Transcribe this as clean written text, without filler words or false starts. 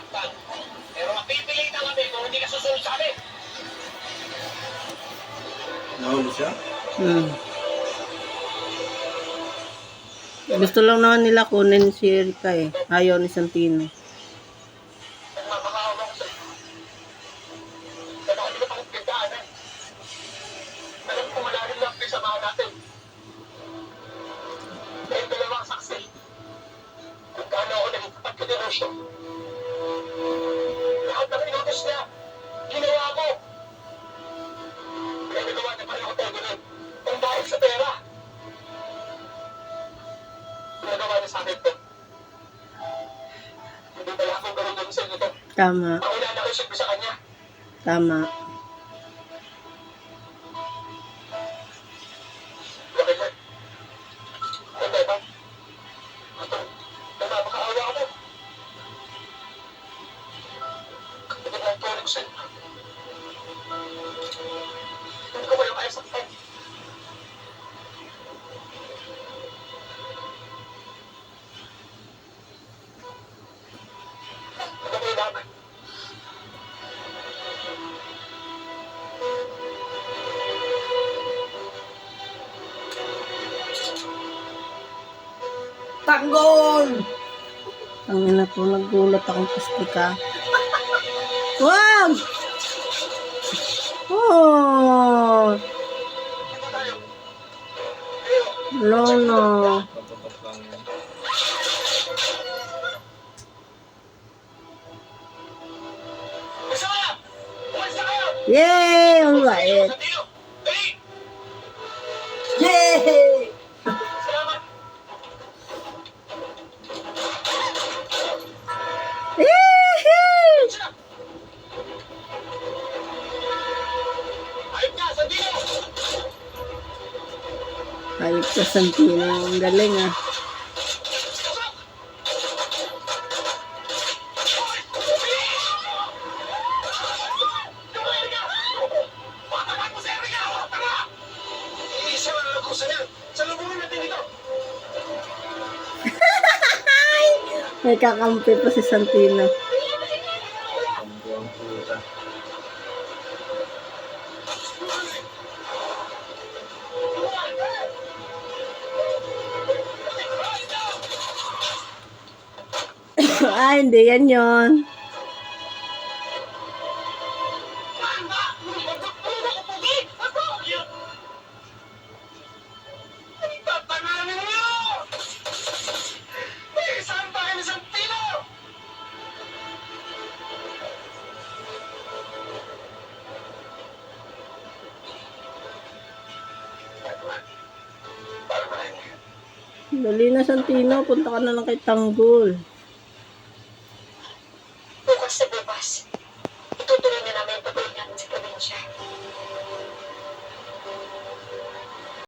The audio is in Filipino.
Pero mapipilitan kami kung hindi ka susunod sa amin. Nahuli siya? Gusto lang naman nila kunin si Erika eh. Ayaw ni Santino. Nagmamakaawa ko sa'yo. Kaya hindi ka pakipagdaanan. Alam ko malalim lang kayo sa mga natin. Dahil dalawang saksi. Kung gaano ako naging kapag-kinerosyo. Lahat ng inutos niya, ginawa ko. Kaya nagawa niya pa rin ako tayo ganun. Kung dahil sa pera. Nagawa niya sa akin to. Hindi pala ako ganun lang sa inyo to. Tama. Ako na nakisigbi sa kanya. Tama. Bakit yan? Hindi ba? Nagmamakaawa ako. Kapatid ng tulog ko sa'yo. Hindi ko kayo kaya saktan. Ano kayo laban? Tanggol! Ang ina po, nagulat akong pastika. Wag! Oh! Dito tayo. Lolo. Patutok lang yun. Basta kayo! Umalis na kayo! Yay! Alright. Sandino! Dali! Yay! Salamat! Yee! Sila! Ayop nga! Sandino! Ayop ka Santino. Ang galing ah. Pasok! Erika! Patakan mo si Erika! Tara! Iisa na lang ko sa'yo. Salubungin natin dito. May kakampi pa si Santino. Tanggol ang puta. Ah, hindi yan yun. Mama! Magpapulog ako, Pugi! Ako! Ang tatananin niyo! May isang tayo ni Santino! Dali na Santino. Punta ka na lang kay Tanggol. Bukas na bukas, itutuloy na namin ang patuloy